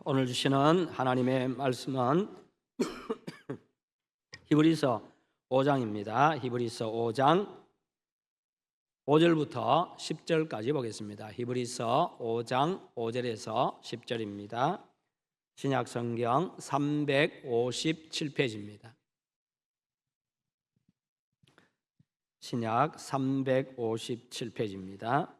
오늘 주시는 하나님의 말씀은 히브리서 5장입니다. 히브리서 5장 5절부터 10절까지 보겠습니다. 히브리서 5장 5절에서 10절입니다. 신약 성경 357페이지입니다. 신약 357페이지입니다.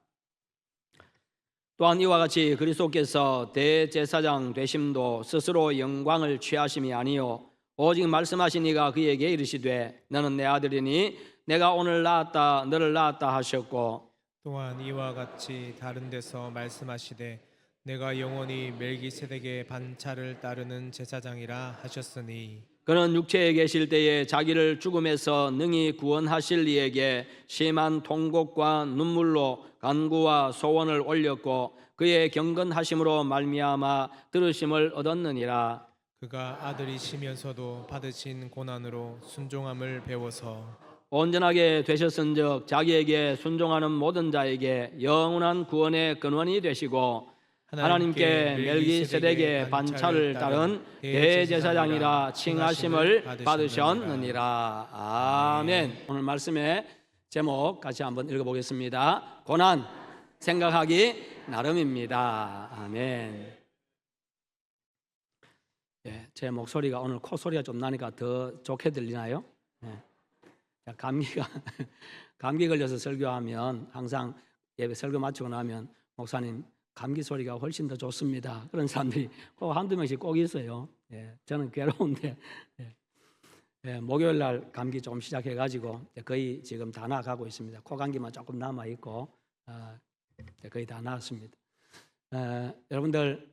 또한 이와 같이 그리스도께서 대제사장 되심도 스스로 영광을 취하심이 아니요 오직 말씀하신 이가 그에게 이르시되 너는 내 아들이니 내가 오늘 낳았다 너를 낳았다 하셨고, 또한 이와 같이 다른 데서 말씀하시되 내가 영원히 멜기세덱의 반차를 따르는 제사장이라 하셨으니 그는 육체에 계실 때에 자기를 죽음에서 능히 구원하실 이에게 심한 통곡과 눈물로 간구와 소원을 올렸고 그의 경건하심으로 말미암아 들으심을 얻었느니라. 그가 아들이시면서도 받으신 고난으로 순종함을 배워서 온전하게 되셨은즉 자기에게 순종하는 모든 자에게 영원한 구원의 근원이 되시고 하나님께 멜기세덱의 반차를 따른 대제사장이라 칭하심을 받으셨느니라. 아멘. 오늘 말씀의 제목 같이 한번 읽어보겠습니다. 고난 생각하기 나름입니다. 아멘. 제 목소리가 오늘 콧소리가 좀 나니까 더 좋게 들리나요? 감기 걸려서 설교하면 항상 예배 설교 마치고 나면 목사님 감기 소리가 훨씬 더 좋습니다. 그런 사람들이 꼭 한두 명씩 꼭 있어요. 저는 괴로운데 목요일 날 감기 좀 시작해가지고 거의 지금 다 나아가고 있습니다. 코 감기만 조금 남아 있고 거의 다 나았습니다. 여러분들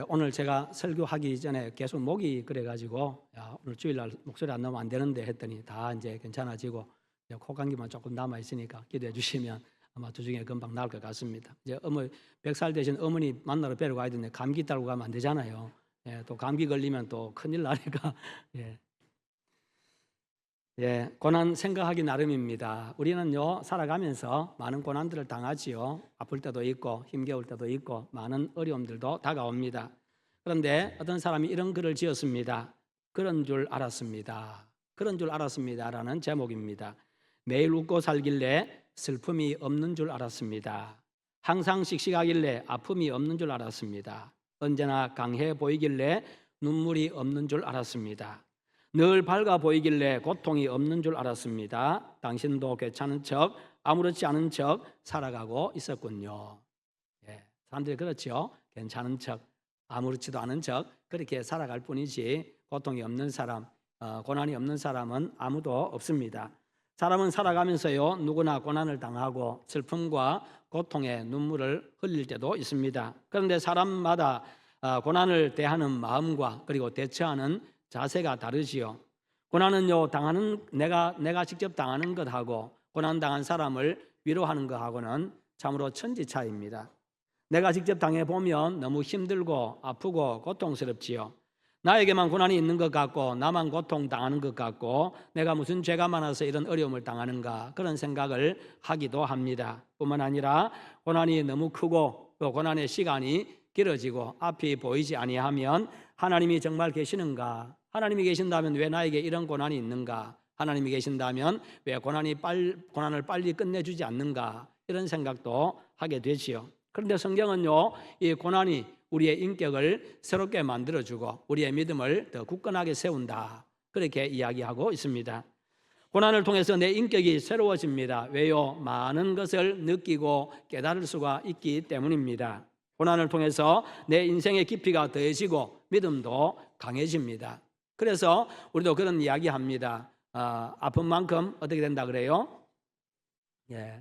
오늘 제가 설교하기 전에 계속 목이 그래가지고 오늘 주일날 목소리 안 나오면 안 되는데 했더니 다 이제 괜찮아지고 코 감기만 조금 남아 있으니까 기도해 주시면 아마 주중에 금방 나을 것 같습니다. 이제 100살 되신 어머니 만나러 뵈러 가야 되는데 감기 따르고 가면 안 되잖아요. 또 감기 걸리면 또 큰일 나니까 고난 생각하기 나름입니다. 우리는요 살아가면서 많은 고난들을 당하지요. 아플 때도 있고 힘겨울 때도 있고 많은 어려움들도 다가옵니다. 그런데 어떤 사람이 이런 글을 지었습니다. 그런 줄 알았습니다. 그런 줄 알았습니다라는 제목입니다. 매일 웃고 살길래 슬픔이 없는 줄 알았습니다. 항상 씩씩하길래 아픔이 없는 줄 알았습니다. 언제나 강해 보이길래 눈물이 없는 줄 알았습니다. 늘 밝아 보이길래 고통이 없는 줄 알았습니다. 당신도 괜찮은 척 아무렇지 않은 척 살아가고 있었군요. 사람들이 그렇죠. 괜찮은 척 아무렇지도 않은 척 그렇게 살아갈 뿐이지 고통이 없는 사람, 고난이 없는 사람은 아무도 없습니다. 사람은 살아가면서요 누구나 고난을 당하고 슬픔과 고통의 눈물을 흘릴 때도 있습니다. 그런데 사람마다 고난을 대하는 마음과 그리고 대처하는 자세가 다르지요. 고난은요 당하는 내가 직접 당하는 것하고 고난 당한 사람을 위로하는 것하고는 참으로 천지차이입니다. 내가 직접 당해 보면 너무 힘들고 아프고 고통스럽지요. 나에게만 고난이 있는 것 같고 나만 고통 당하는 것 같고 내가 무슨 죄가 많아서 이런 어려움을 당하는가 그런 생각을 하기도 합니다. 뿐만 아니라 고난이 너무 크고 또 고난의 시간이 길어지고 앞이 보이지 아니하면 하나님이 정말 계시는가? 하나님이 계신다면 왜 나에게 이런 고난이 있는가? 하나님이 계신다면 왜 고난을 빨리 끝내주지 않는가? 이런 생각도 하게 되지요. 그런데 성경은요 이 고난이 우리의 인격을 새롭게 만들어주고 우리의 믿음을 더 굳건하게 세운다 그렇게 이야기하고 있습니다. 고난을 통해서 내 인격이 새로워집니다. 왜요? 많은 것을 느끼고 깨달을 수가 있기 때문입니다. 고난을 통해서 내 인생의 깊이가 더해지고 믿음도 강해집니다. 그래서 우리도 그런 이야기합니다. 아픈 만큼 어떻게 된다 그래요?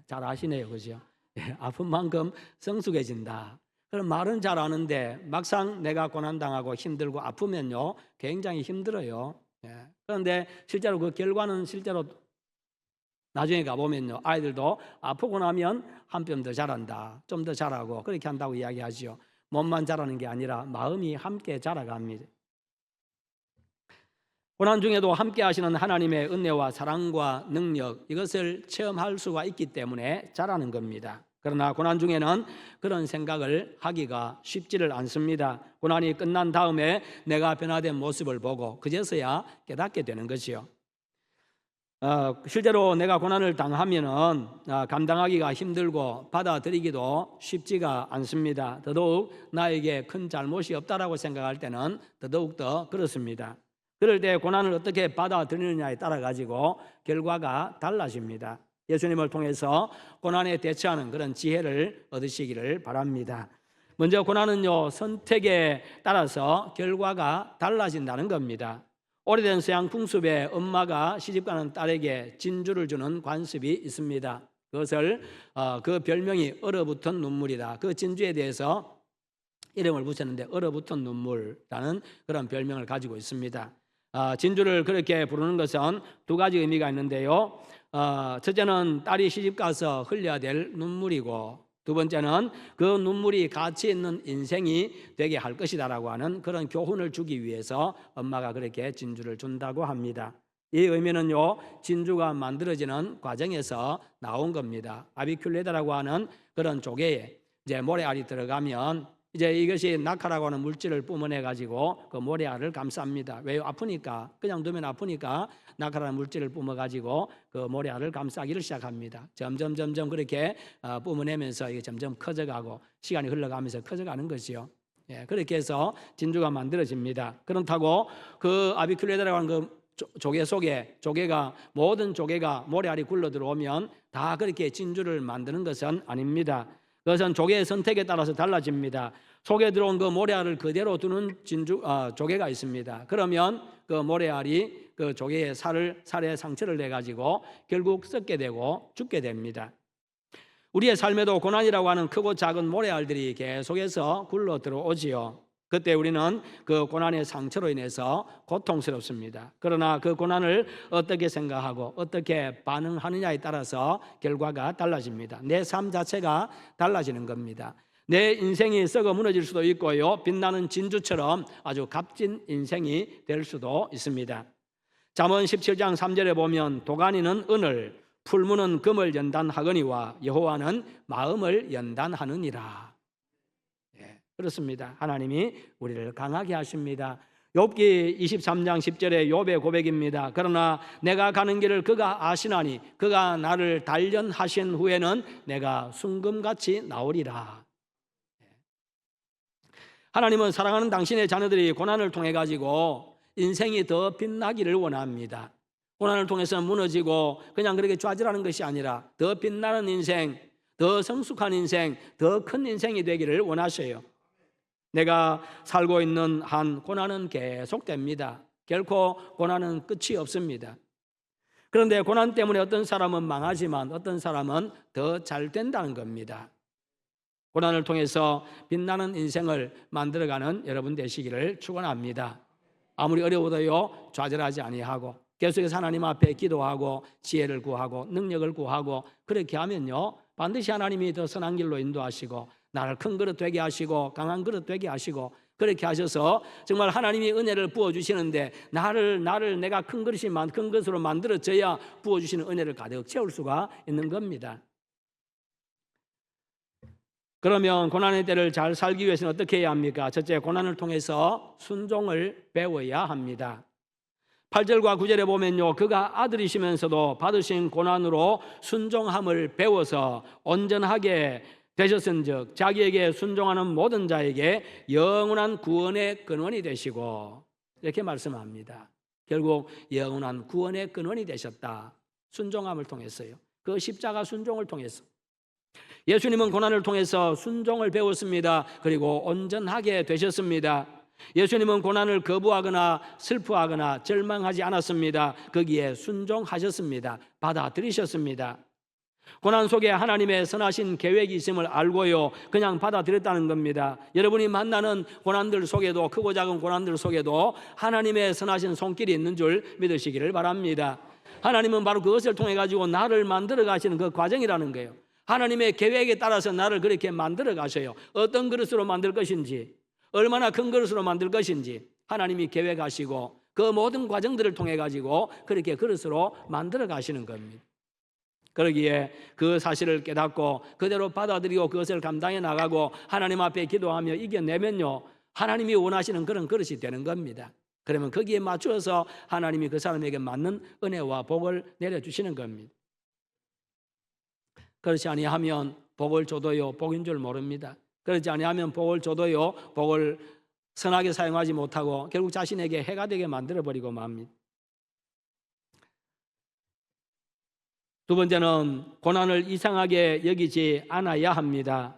잘 아시네요, 그죠? 아픈 만큼 성숙해진다. 그럼 말은 잘 아는데 막상 내가 고난당하고 힘들고 아프면요 굉장히 힘들어요. 그런데 실제로 그 결과는 실제로 나중에 가보면요 아이들도 아프고 나면 한 뼘 더 자란다, 좀 더 자라고 그렇게 한다고 이야기하죠. 몸만 자라는 게 아니라 마음이 함께 자라갑니다. 고난 중에도 함께 하시는 하나님의 은혜와 사랑과 능력 이것을 체험할 수가 있기 때문에 자라는 겁니다. 그러나 고난 중에는 그런 생각을 하기가 쉽지를 않습니다. 고난이 끝난 다음에 내가 변화된 모습을 보고 그제서야 깨닫게 되는 것이요. 실제로 내가 고난을 당하면은 감당하기가 힘들고 받아들이기도 쉽지가 않습니다. 더더욱 나에게 큰 잘못이 없다라고 생각할 때는 더더욱 더 그렇습니다. 그럴 때 고난을 어떻게 받아들이느냐에 따라 가지고 결과가 달라집니다. 예수님을 통해서 고난에 대처하는 그런 지혜를 얻으시기를 바랍니다. 먼저 고난은요, 선택에 따라서 결과가 달라진다는 겁니다. 오래된 서양 풍습에 엄마가 시집가는 딸에게 진주를 주는 관습이 있습니다. 그것을 그 별명이 얼어붙은 눈물이다. 그 진주에 대해서 이름을 붙였는데 얼어붙은 눈물이라는 그런 별명을 가지고 있습니다. 진주를 그렇게 부르는 것은 두 가지 의미가 있는데요. 첫째는 딸이 시집가서 흘려야 될 눈물이고, 두 번째는 그 눈물이 가치 있는 인생이 되게 할 것이다라고 하는 그런 교훈을 주기 위해서 엄마가 그렇게 진주를 준다고 합니다. 이 의미는요, 진주가 만들어지는 과정에서 나온 겁니다. 아비큘레다라고 하는 그런 조개에 이제 모래알이 들어가면 이제 이것이 낙하라고 하는 물질을 뿜어내 가지고 그 모래알을 감쌉니다. 왜요? 아프니까, 그냥 두면 아프니까 낙하라는 물질을 뿜어 가지고 그 모래알을 감싸기를 시작합니다. 점점 그렇게 뿜어내면서 이게 점점 커져가고 시간이 흘러가면서 커져가는 것이요. 예, 그렇게 해서 진주가 만들어집니다. 그렇다고 그 아비큘레다라고 하는 그 조개 속에 모든 조개가 모래알이 굴러 들어오면 다 그렇게 진주를 만드는 것은 아닙니다. 그것은 조개의 선택에 따라서 달라집니다. 속에 들어온 그 모래알을 그대로 두는 조개가 있습니다. 그러면 그 모래알이 그 조개의 살에 상처를 내 가지고 결국 썩게 되고 죽게 됩니다. 우리의 삶에도 고난이라고 하는 크고 작은 모래알들이 계속해서 굴러 들어오지요. 그때 우리는 그 고난의 상처로 인해서 고통스럽습니다. 그러나 그 고난을 어떻게 생각하고 어떻게 반응하느냐에 따라서 결과가 달라집니다. 내 삶 자체가 달라지는 겁니다. 내 인생이 썩어 무너질 수도 있고요, 빛나는 진주처럼 아주 값진 인생이 될 수도 있습니다. 잠언 17장 3절에 보면 도가니는 은을, 풀무는 금을 연단하거니와 여호와는 마음을 연단하느니라. 그렇습니다. 하나님이 우리를 강하게 하십니다. 욥기 23장 10절에 욥의 고백입니다. 그러나 내가 가는 길을 그가 아시나니 그가 나를 단련하신 후에는 내가 순금같이 나오리라. 하나님은 사랑하는 당신의 자녀들이 고난을 통해 가지고 인생이 더 빛나기를 원합니다. 고난을 통해서 무너지고 그냥 그렇게 좌절하는 것이 아니라 더 빛나는 인생, 더 성숙한 인생, 더 큰 인생이 되기를 원하셔요. 내가 살고 있는 한 고난은 계속됩니다. 결코 고난은 끝이 없습니다. 그런데 고난 때문에 어떤 사람은 망하지만 어떤 사람은 더 잘 된다는 겁니다. 고난을 통해서 빛나는 인생을 만들어가는 여러분 되시기를 축원합니다. 아무리 어려워도요, 좌절하지 아니하고 계속해서 하나님 앞에 기도하고 지혜를 구하고 능력을 구하고 그렇게 하면요, 반드시 하나님이 더 선한 길로 인도하시고 나를 큰 그릇 되게 하시고 강한 그릇 되게 하시고 그렇게 하셔서 정말 하나님이 은혜를 부어주시는데 나를 내가 큰 것으로 만들어져야 부어주시는 은혜를 가득 채울 수가 있는 겁니다. 그러면 고난의 때를 잘 살기 위해서는 어떻게 해야 합니까? 첫째, 고난을 통해서 순종을 배워야 합니다. 8절과 9절에 보면요, 그가 아들이시면서도 받으신 고난으로 순종함을 배워서 온전하게 되셨은즉 자기에게 순종하는 모든 자에게 영원한 구원의 근원이 되시고, 이렇게 말씀합니다. 결국 영원한 구원의 근원이 되셨다. 순종함을 통해서요. 그 십자가 순종을 통해서. 예수님은 고난을 통해서 순종을 배웠습니다. 그리고 온전하게 되셨습니다. 예수님은 고난을 거부하거나 슬퍼하거나 절망하지 않았습니다. 거기에 순종하셨습니다. 받아들이셨습니다. 고난 속에 하나님의 선하신 계획이 있음을 알고요, 그냥 받아들였다는 겁니다. 여러분이 만나는 고난들 속에도, 크고 작은 고난들 속에도 하나님의 선하신 손길이 있는 줄 믿으시기를 바랍니다. 하나님은 바로 그것을 통해 가지고 나를 만들어 가시는 그 과정이라는 거예요. 하나님의 계획에 따라서 나를 그렇게 만들어 가셔요. 어떤 그릇으로 만들 것인지, 얼마나 큰 그릇으로 만들 것인지 하나님이 계획하시고 그 모든 과정들을 통해 가지고 그렇게 그릇으로 만들어 가시는 겁니다. 그러기에 그 사실을 깨닫고 그대로 받아들이고 그것을 감당해 나가고 하나님 앞에 기도하며 이겨내면요, 하나님이 원하시는 그런 그릇이 되는 겁니다. 그러면 거기에 맞추어서 하나님이 그 사람에게 맞는 은혜와 복을 내려주시는 겁니다. 그렇지 아니하면 복을 줘도요 복인 줄 모릅니다. 그렇지 아니하면 복을 줘도요 복을 선하게 사용하지 못하고 결국 자신에게 해가 되게 만들어버리고 맙니다. 두 번째는 고난을 이상하게 여기지 않아야 합니다.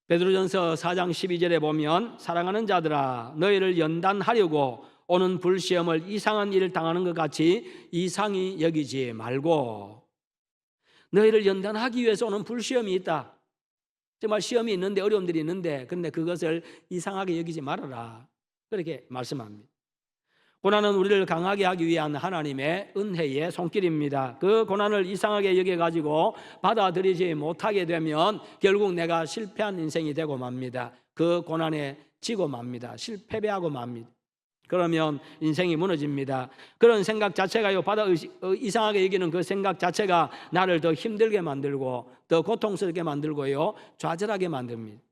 베드로전서 4장 12절에 보면 사랑하는 자들아 너희를 연단하려고 오는 불시험을 이상한 일을 당하는 것 같이 이상히 여기지 말고, 너희를 연단하기 위해서 오는 불시험이 있다. 정말 시험이 있는데 어려움들이 있는데 그런데 그것을 이상하게 여기지 말아라. 그렇게 말씀합니다. 고난은 우리를 강하게 하기 위한 하나님의 은혜의 손길입니다. 그 고난을 이상하게 여겨가지고 받아들이지 못하게 되면 결국 내가 실패한 인생이 되고 맙니다. 그 고난에 지고 맙니다. 패배하고 맙니다. 그러면 인생이 무너집니다. 그런 생각 자체가요, 이상하게 여기는 그 생각 자체가 나를 더 힘들게 만들고 더 고통스럽게 만들고요, 좌절하게 만듭니다.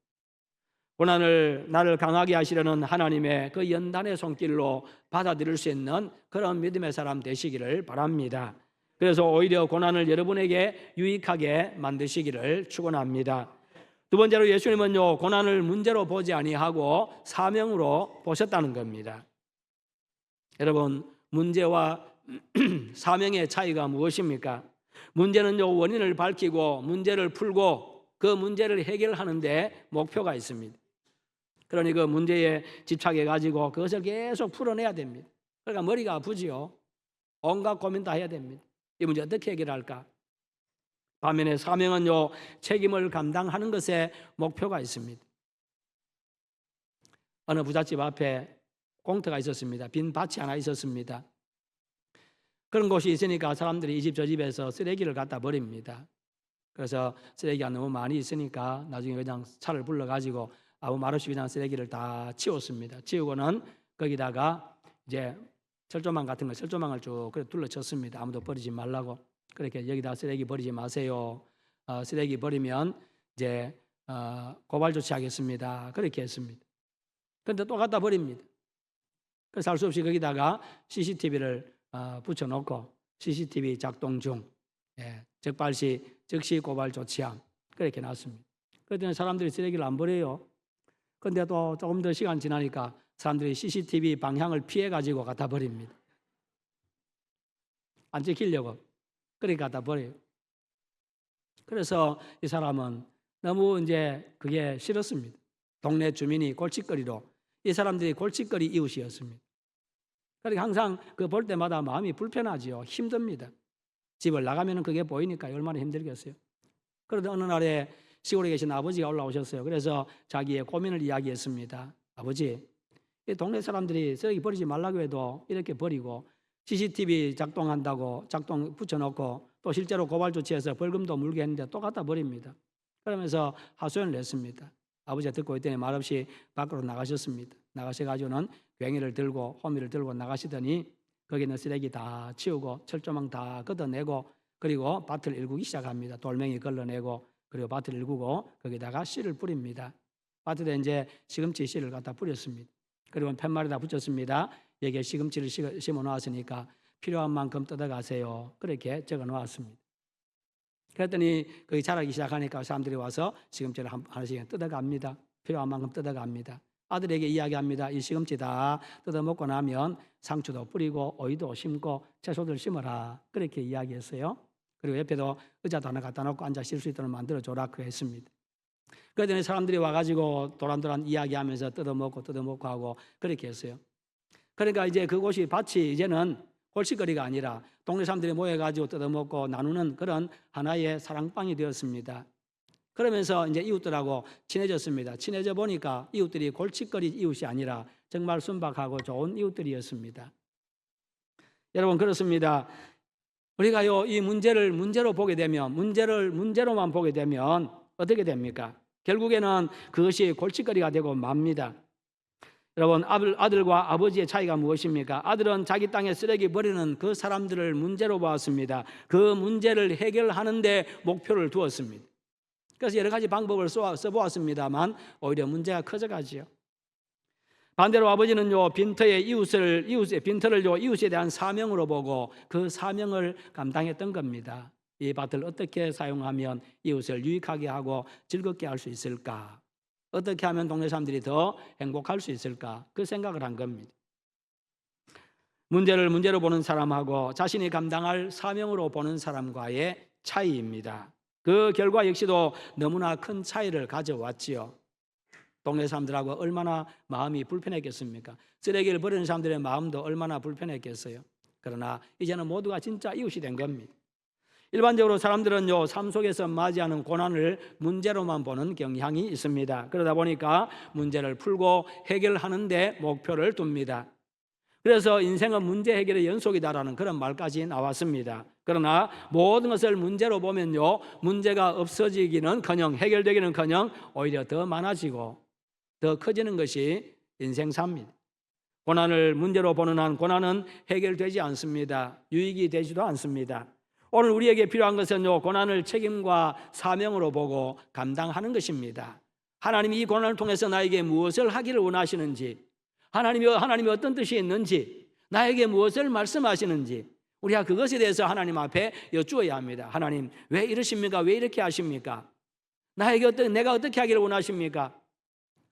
고난을 나를 강하게 하시려는 하나님의 그 연단의 손길로 받아들일 수 있는 그런 믿음의 사람 되시기를 바랍니다. 그래서 오히려 고난을 여러분에게 유익하게 만드시기를 축원합니다. 두 번째로 예수님은요, 고난을 문제로 보지 아니하고 사명으로 보셨다는 겁니다. 여러분, 문제와 사명의 차이가 무엇입니까? 문제는요, 원인을 밝히고 문제를 풀고 그 문제를 해결하는 데 목표가 있습니다. 그러니 그 문제에 집착해 가지고 그것을 계속 풀어내야 됩니다. 그러니까 머리가 아프지요. 온갖 고민 다 해야 됩니다. 이 문제 어떻게 해결할까? 반면에 사명은요, 책임을 감당하는 것에 목표가 있습니다. 어느 부잣집 앞에 공터가 있었습니다. 빈 밭이 하나 있었습니다. 그런 곳이 있으니까 사람들이 이 집 저 집에서 쓰레기를 갖다 버립니다. 그래서 쓰레기가 너무 많이 있으니까 나중에 그냥 차를 불러가지고 아무 말 없이 그냥 쓰레기를 다 치웠습니다. 치우고는 거기다가 이제 철조망 같은 거, 철조망을 쭉 둘러쳤습니다. 아무도 버리지 말라고. 그렇게 여기다 쓰레기 버리지 마세요. 쓰레기 버리면 이제 고발 조치하겠습니다. 그렇게 했습니다. 그런데 또 갖다 버립니다. 그래서 할 수 없이 거기다가 CCTV를 붙여놓고 CCTV 작동 중, 적발시 즉시 고발 조치함, 그렇게 놨습니다. 그랬더니 사람들이 쓰레기를 안 버려요. 그런데 또 조금 더 시간 지나니까 사람들이 CCTV 방향을 피해가지고 갖다 버립니다. 안 찍히려고. 그렇게 갖다 버려요. 그래서 이 사람은 너무 이제 그게 싫었습니다. 동네 주민이 골칫거리로, 이 사람들이 골칫거리 이웃이었습니다. 그러니까 항상 그 볼 때마다 마음이 불편하지요. 힘듭니다. 집을 나가면 그게 보이니까 얼마나 힘들겠어요. 그러다 어느 날에 시골에 계신 아버지가 올라오셨어요. 그래서 자기의 고민을 이야기했습니다. 아버지, 이 동네 사람들이 쓰레기 버리지 말라고 해도 이렇게 버리고 CCTV 작동한다고 작동 붙여놓고 또 실제로 고발 조치해서 벌금도 물게 했는데 또 갖다 버립니다. 그러면서 하소연을 냈습니다. 아버지가 듣고 있더니 말없이 밖으로 나가셨습니다. 나가셔가지고는 괭이를 들고 호미를 들고 나가시더니 거기 있는 쓰레기 다 치우고 철조망 다 걷어내고 그리고 밭을 일구기 시작합니다. 돌멩이 걸러내고 그리고 밭을 일구고 거기다가 씨를 뿌립니다. 밭에다 이제 시금치 씨를 갖다 뿌렸습니다. 그리고 팻말에다 붙였습니다. 여기에 시금치를 심어 놓았으니까 필요한 만큼 뜯어가세요. 그렇게 적어 놓았습니다. 그랬더니 거기 자라기 시작하니까 사람들이 와서 시금치를 하나씩 뜯어갑니다. 필요한 만큼 뜯어갑니다. 아들에게 이야기합니다. 이 시금치 다 뜯어먹고 나면 상추도 뿌리고 오이도 심고 채소들 심어라. 그렇게 이야기했어요. 그리고 옆에도 의자도 하나 갖다 놓고 앉아 쉴 수 있도록 만들어줘라. 그 했습니다. 그랬더니 사람들이 와가지고 도란도란 이야기하면서 뜯어먹고 하고 그렇게 했어요. 그러니까 이제 그곳이 밭이 이제는 골칫거리가 아니라 동네 사람들이 모여가지고 뜯어먹고 나누는 그런 하나의 사랑방이 되었습니다. 그러면서 이제 이웃들하고 친해졌습니다. 친해져 보니까 이웃들이 골칫거리 이웃이 아니라 정말 순박하고 좋은 이웃들이었습니다. 여러분, 그렇습니다. 우리가요, 이 문제를 문제로 보게 되면, 문제로만 보게 되면 어떻게 됩니까? 결국에는 그것이 골칫거리가 되고 맙니다. 여러분, 아들과 아버지의 차이가 무엇입니까? 아들은 자기 땅에 쓰레기 버리는 그 사람들을 문제로 보았습니다. 그 문제를 해결하는 데 목표를 두었습니다. 그래서 여러 가지 방법을 써보았습니다만 오히려 문제가 커져가지요. 반대로 아버지는요, 이웃의 빈터를 이웃에 대한 사명으로 보고 그 사명을 감당했던 겁니다. 이 밭을 어떻게 사용하면 이웃을 유익하게 하고 즐겁게 할 수 있을까? 어떻게 하면 동네 사람들이 더 행복할 수 있을까? 그 생각을 한 겁니다. 문제를 문제로 보는 사람하고 자신이 감당할 사명으로 보는 사람과의 차이입니다. 그 결과 역시도 너무나 큰 차이를 가져왔지요. 동네 사람들하고 얼마나 마음이 불편했겠습니까? 쓰레기를 버리는 사람들의 마음도 얼마나 불편했겠어요. 그러나 이제는 모두가 진짜 이웃이 된 겁니다. 일반적으로 사람들은요, 삶 속에서 맞이하는 고난을 문제로만 보는 경향이 있습니다. 그러다 보니까 문제를 풀고 해결하는 데 목표를 둡니다. 그래서 인생은 문제 해결의 연속이다라는 그런 말까지 나왔습니다. 그러나 모든 것을 문제로 보면요, 문제가 없어지기는커녕 해결되기는커녕 오히려 더 많아지고 더 커지는 것이 인생사입니다. 고난을 문제로 보는 한 고난은 해결되지 않습니다. 유익이 되지도 않습니다. 오늘 우리에게 필요한 것은요, 고난을 책임과 사명으로 보고 감당하는 것입니다. 하나님이 이 고난을 통해서 나에게 무엇을 하기를 원하시는지, 하나님이 어떤 뜻이 있는지, 나에게 무엇을 말씀하시는지 우리가 그것에 대해서 하나님 앞에 여쭈어야 합니다. 하나님, 왜 이러십니까? 왜 이렇게 하십니까? 내가 어떻게 하기를 원하십니까?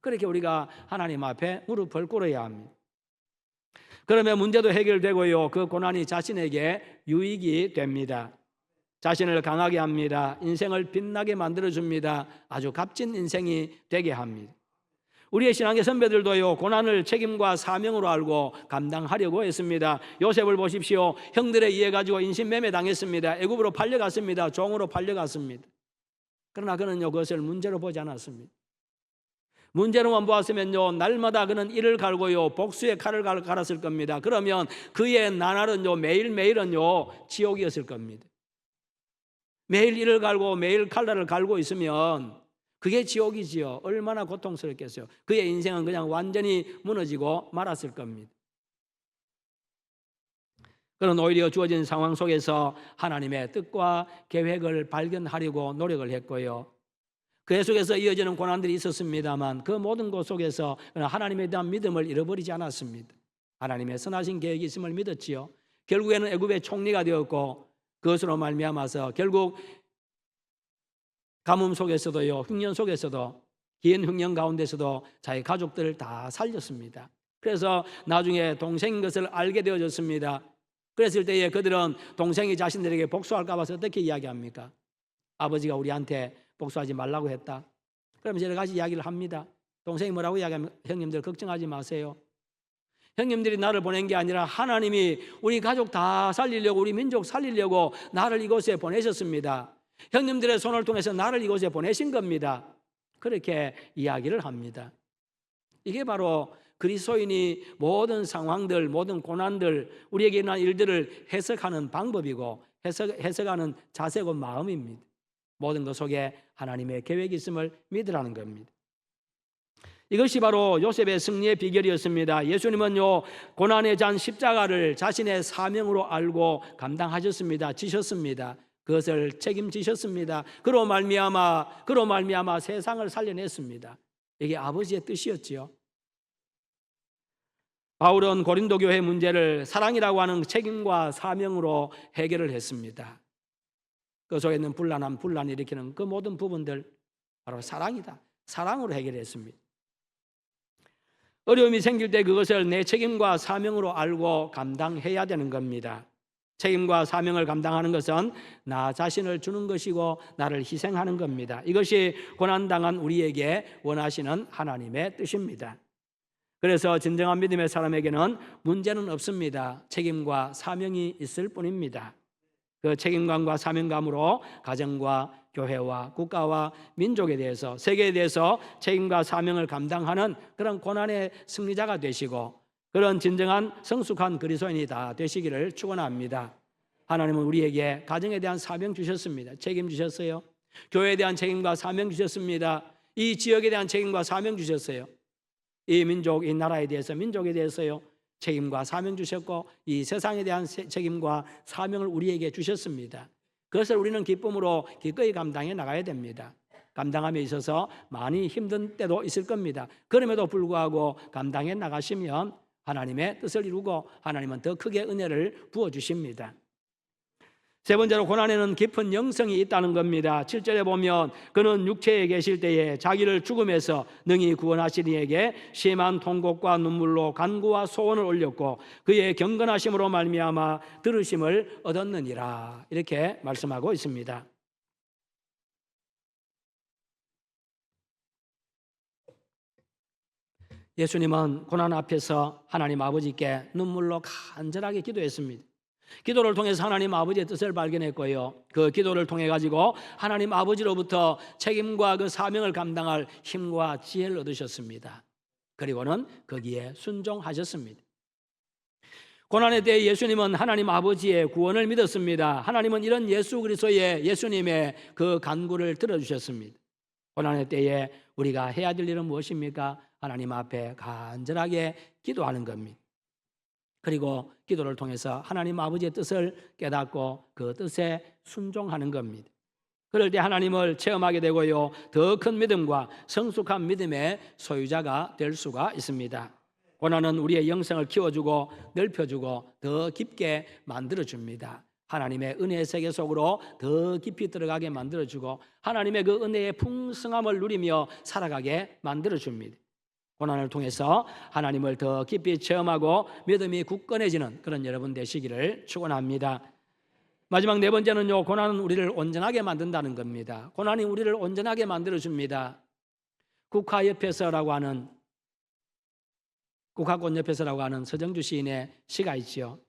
그렇게 우리가 하나님 앞에 무릎을 꿇어야 합니다. 그러면 문제도 해결되고요, 그 고난이 자신에게 유익이 됩니다. 자신을 강하게 합니다. 인생을 빛나게 만들어줍니다. 아주 값진 인생이 되게 합니다. 우리의 신앙의 선배들도요, 고난을 책임과 사명으로 알고 감당하려고 했습니다. 요셉을 보십시오. 형들에 의해 가지고 인신매매 당했습니다. 애굽으로 팔려갔습니다. 종으로 팔려갔습니다. 그러나 그는요, 그것을 문제로 보지 않았습니다. 문제로만 보았으면요, 날마다 그는 이를 갈고요, 복수의 칼을 갈았을 겁니다. 그러면 그의 나날은요, 매일매일은요, 지옥이었을 겁니다. 매일 이를 갈고 매일 칼날을 갈고 있으면 그게 지옥이지요. 얼마나 고통스럽겠어요. 그의 인생은 그냥 완전히 무너지고 말았을 겁니다. 그는 오히려 주어진 상황 속에서 하나님의 뜻과 계획을 발견하려고 노력을 했고요, 그 속에서 이어지는 고난들이 있었습니다만 그 모든 것 속에서 하나님에 대한 믿음을 잃어버리지 않았습니다. 하나님의 선하신 계획이 있음을 믿었지요. 결국에는 애굽의 총리가 되었고, 그것으로 말미암아서 결국 가뭄 속에서도요, 흉년 속에서도, 긴 흉년 가운데서도 자기 가족들을 다 살렸습니다. 그래서 나중에 동생인 것을 알게 되어졌습니다. 그랬을 때에 그들은 동생이 자신들에게 복수할까 봐서 어떻게 이야기합니까? 아버지가 우리한테 복수하지 말라고 했다. 그러면서 여러 가지 이야기를 합니다. 동생이 뭐라고 이야기하면, 형님들 걱정하지 마세요. 형님들이 나를 보낸 게 아니라 하나님이 우리 가족 다 살리려고, 우리 민족 살리려고 나를 이곳에 보내셨습니다. 형님들의 손을 통해서 나를 이곳에 보내신 겁니다. 그렇게 이야기를 합니다. 이게 바로 그리스도인이 모든 상황들, 모든 고난들, 우리에게 일어난 일들을 해석하는 방법이고 해석하는 자세고 마음입니다. 모든 것 속에 하나님의 계획이 있음을 믿으라는 겁니다. 이것이 바로 요셉의 승리의 비결이었습니다. 예수님은요, 고난의 잔 십자가를 자신의 사명으로 알고 감당하셨습니다. 지셨습니다. 그것을 책임지셨습니다. 그로 말미암아 세상을 살려냈습니다. 이게 아버지의 뜻이었지요. 바울은 고린도 교회 문제를 사랑이라고 하는 책임과 사명으로 해결을 했습니다. 그 속에 있는 분란을 일으키는 그 모든 부분들, 바로 사랑이다. 사랑으로 해결했습니다. 어려움이 생길 때 그것을 내 책임과 사명으로 알고 감당해야 되는 겁니다. 책임과 사명을 감당하는 것은 나 자신을 주는 것이고 나를 희생하는 겁니다. 이것이 고난당한 우리에게 원하시는 하나님의 뜻입니다. 그래서 진정한 믿음의 사람에게는 문제는 없습니다. 책임과 사명이 있을 뿐입니다. 그 책임감과 사명감으로 가정과 교회와 국가와 민족에 대해서, 세계에 대해서 책임과 사명을 감당하는 그런 고난의 승리자가 되시고, 그런 진정한 성숙한 그리스도인이 다 되시기를 축원합니다. 하나님은 우리에게 가정에 대한 사명 주셨습니다. 책임 주셨어요. 교회에 대한 책임과 사명 주셨습니다. 이 지역에 대한 책임과 사명 주셨어요. 이 민족, 이 나라에 대해서, 민족에 대해서요, 책임과 사명 주셨고 이 세상에 대한 책임과 사명을 우리에게 주셨습니다. 그것을 우리는 기쁨으로 기꺼이 감당해 나가야 됩니다. 감당함에 있어서 많이 힘든 때도 있을 겁니다. 그럼에도 불구하고 감당해 나가시면 하나님의 뜻을 이루고 하나님은 더 크게 은혜를 부어주십니다. 세 번째로 고난에는 깊은 영성이 있다는 겁니다. 7절에 보면 그는 육체에 계실 때에 자기를 죽음에서 능히 구원하시는 이에게 심한 통곡과 눈물로 간구와 소원을 올렸고 그의 경건하심으로 말미암아 들으심을 얻었느니라. 이렇게 말씀하고 있습니다. 예수님은 고난 앞에서 하나님 아버지께 눈물로 간절하게 기도했습니다. 기도를 통해서 하나님 아버지의 뜻을 발견했고요, 그 기도를 통해 가지고 하나님 아버지로부터 책임과 그 사명을 감당할 힘과 지혜를 얻으셨습니다. 그리고는 거기에 순종하셨습니다. 고난에 대해 예수님은 하나님 아버지의 구원을 믿었습니다. 하나님은 이런 예수 그리스도의 예수님의 그 간구를 들어주셨습니다. 고난의 때에 우리가 해야 될 일은 무엇입니까? 하나님 앞에 간절하게 기도하는 겁니다. 그리고 기도를 통해서 하나님 아버지의 뜻을 깨닫고 그 뜻에 순종하는 겁니다. 그럴 때 하나님을 체험하게 되고요, 더 큰 믿음과 성숙한 믿음의 소유자가 될 수가 있습니다. 고난은 우리의 영성을 키워주고 넓혀주고 더 깊게 만들어줍니다. 하나님의 은혜의 세계 속으로 더 깊이 들어가게 만들어주고 하나님의 그 은혜의 풍성함을 누리며 살아가게 만들어줍니다. 고난을 통해서 하나님을 더 깊이 체험하고 믿음이 굳건해지는 그런 여러분 되시기를 축원합니다. 마지막 네 번째는요, 고난은 우리를 온전하게 만든다는 겁니다. 고난이 우리를 온전하게 만들어줍니다. 국화꽃옆에서라고 하는 서정주 시인의 시가 있지요.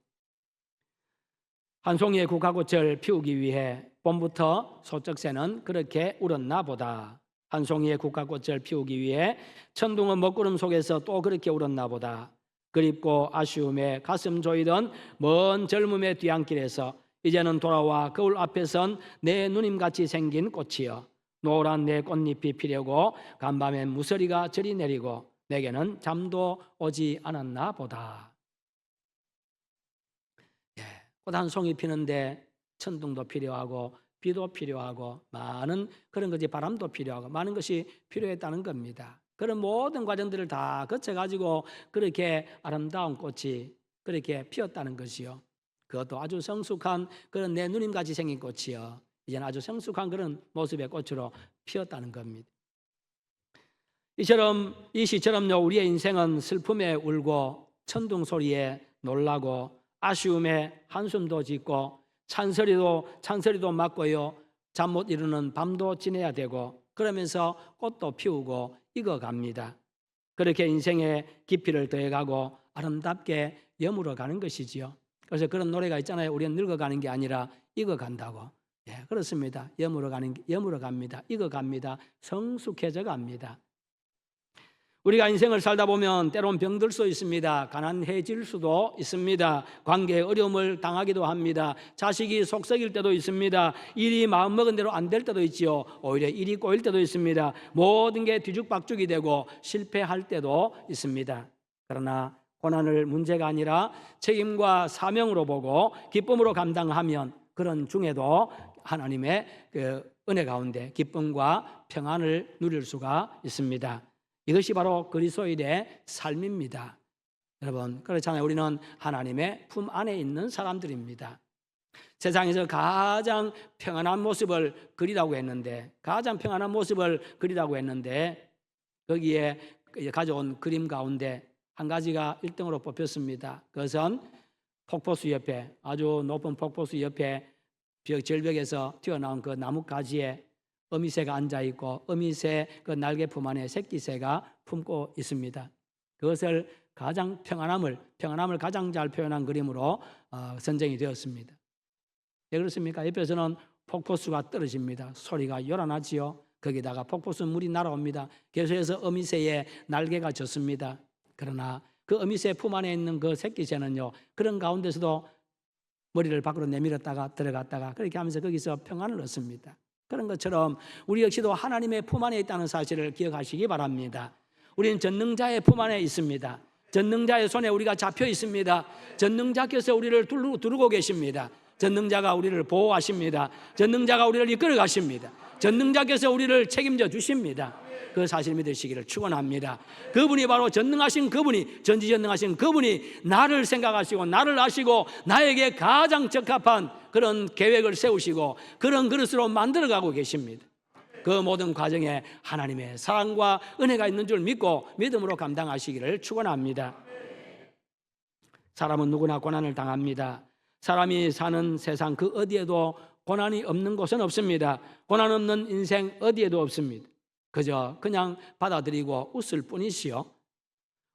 한 송이의 국화꽃을 피우기 위해 봄부터 소쩍새는 그렇게 울었나 보다. 한 송이의 국화꽃을 피우기 위해 천둥은 먹구름 속에서 또 그렇게 울었나 보다. 그립고 아쉬움에 가슴 조이던 먼 젊음의 뒤안길에서 이제는 돌아와 거울 앞에 선 내 누님같이 생긴 꽃이여, 노란 내 꽃잎이 피려고 간밤에 무서리가 저리 내리고 내게는 잠도 오지 않았나 보다. 꽃 한 송이 피는데 천둥도 필요하고 비도 필요하고 많은 그런 것이, 바람도 필요하고 많은 것이 필요했다는 겁니다. 그런 모든 과정들을 다 거쳐가지고 그렇게 아름다운 꽃이 그렇게 피었다는 것이요, 그것도 아주 성숙한 그런 내 누님같이 생긴 꽃이요, 이제는 아주 성숙한 그런 모습의 꽃으로 피었다는 겁니다. 이 시처럼요, 우리의 인생은 슬픔에 울고 천둥 소리에 놀라고 아쉬움에 한숨도 짓고 찬소리도 맞고요, 잠 못 이루는 밤도 지내야 되고 그러면서 꽃도 피우고 익어갑니다. 그렇게 인생의 깊이를 더해가고 아름답게 여물어 가는 것이지요. 그래서 그런 노래가 있잖아요. 우리는 늙어가는 게 아니라 익어간다고. 그렇습니다. 여물어 갑니다. 익어갑니다. 성숙해져 갑니다. 우리가 인생을 살다 보면 때론 병들 수 있습니다. 가난해질 수도 있습니다. 관계에 어려움을 당하기도 합니다. 자식이 속썩일 때도 있습니다. 일이 마음먹은 대로 안 될 때도 있지요. 오히려 일이 꼬일 때도 있습니다. 모든 게 뒤죽박죽이 되고 실패할 때도 있습니다. 그러나 고난을 문제가 아니라 책임과 사명으로 보고 기쁨으로 감당하면 그런 중에도 하나님의 그 은혜 가운데 기쁨과 평안을 누릴 수가 있습니다. 이것이 바로 그리스도인의 삶입니다. 여러분, 그렇잖아요. 우리는 하나님의 품 안에 있는 사람들입니다. 세상에서 가장 평안한 모습을 그리라고 했는데 거기에 가져온 그림 가운데 한 가지가 1등으로 뽑혔습니다. 그것은 폭포수 옆에, 아주 높은 폭포수 옆에 절벽에서 튀어나온 그 나뭇가지에 어미새가 앉아있고 어미새 그 날개품 안에 새끼새가 품고 있습니다. 그것을 평안함을 가장 잘 표현한 그림으로 선정이 되었습니다. 왜 그렇습니까? 옆에서는 폭포수가 떨어집니다. 소리가 요란하지요. 거기다가 폭포수 물이 날아옵니다. 계속해서 어미새의 날개가 졌습니다. 그러나 그 어미새 품 안에 있는 그 새끼새는요, 그런 가운데서도 머리를 밖으로 내밀었다가 들어갔다가 그렇게 하면서 거기서 평안을 얻습니다. 그런 것처럼 우리 역시도 하나님의 품 안에 있다는 사실을 기억하시기 바랍니다. 우리는 전능자의 품 안에 있습니다. 전능자의 손에 우리가 잡혀 있습니다. 전능자께서 우리를 두르고 계십니다. 전능자가 우리를 보호하십니다. 전능자가 우리를 이끌어 가십니다. 전능자께서 우리를 책임져 주십니다. 그 사실 믿으시기를 축원합니다. 그분이 바로 전능하신 그분이, 전지전능하신 그분이 나를 생각하시고 나를 아시고 나에게 가장 적합한 그런 계획을 세우시고 그런 그릇으로 만들어가고 계십니다. 그 모든 과정에 하나님의 사랑과 은혜가 있는 줄 믿고 믿음으로 감당하시기를 축원합니다. 사람은 누구나 고난을 당합니다. 사람이 사는 세상 그 어디에도 고난이 없는 곳은 없습니다. 고난 없는 인생 어디에도 없습니다. 그저 그냥 받아들이고 웃을 뿐이시요,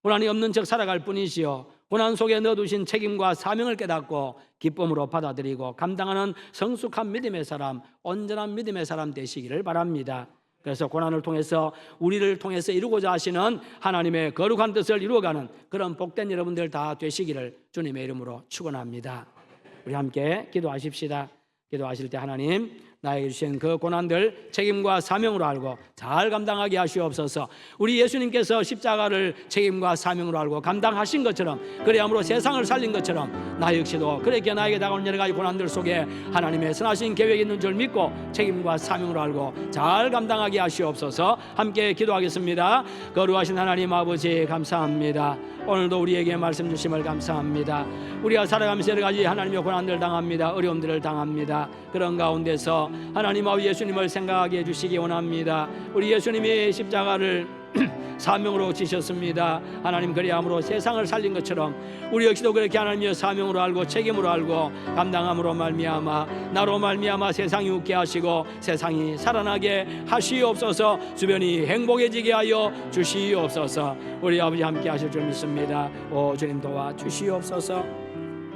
고난이 없는 척 살아갈 뿐이시요, 고난 속에 넣어두신 책임과 사명을 깨닫고 기쁨으로 받아들이고 감당하는 성숙한 믿음의 사람, 온전한 믿음의 사람 되시기를 바랍니다. 그래서 고난을 통해서 우리를 통해서 이루고자 하시는 하나님의 거룩한 뜻을 이루어가는 그런 복된 여러분들 다 되시기를 주님의 이름으로 축원합니다. 우리 함께 기도하십시다. 기도하실 때 하나님, 나에게 주신 그 고난들 책임과 사명으로 알고 잘 감당하게 하시옵소서. 우리 예수님께서 십자가를 책임과 사명으로 알고 감당하신 것처럼, 그래야므로 세상을 살린 것처럼 나 역시도 그렇게 나에게 다가오는 여러 가지 고난들 속에 하나님의 선하신 계획이 있는 줄 믿고 책임과 사명으로 알고 잘 감당하게 하시옵소서. 함께 기도하겠습니다. 거룩하신 하나님 아버지, 감사합니다. 오늘도 우리에게 말씀 주심을 감사합니다. 우리가 살아가면서 여러 가지 하나님의 고난들 당합니다. 어려움들을 당합니다. 그런 가운데서 하나님 아버지 예수님을 생각하게 해주시기 원합니다. 우리 예수님이 십자가를 사명으로 지셨습니다. 하나님, 그리함으로 세상을 살린 것처럼 우리 역시도 그렇게 하나님의 사명으로 알고 책임으로 알고 감당함으로 말미암아 나로 말미암아 세상이 웃게 하시고 세상이 살아나게 하시옵소서. 주변이 행복해지게 하여 주시옵소서. 우리 아버지 함께 하실 줄 믿습니다. 오 주님 도와 주시옵소서.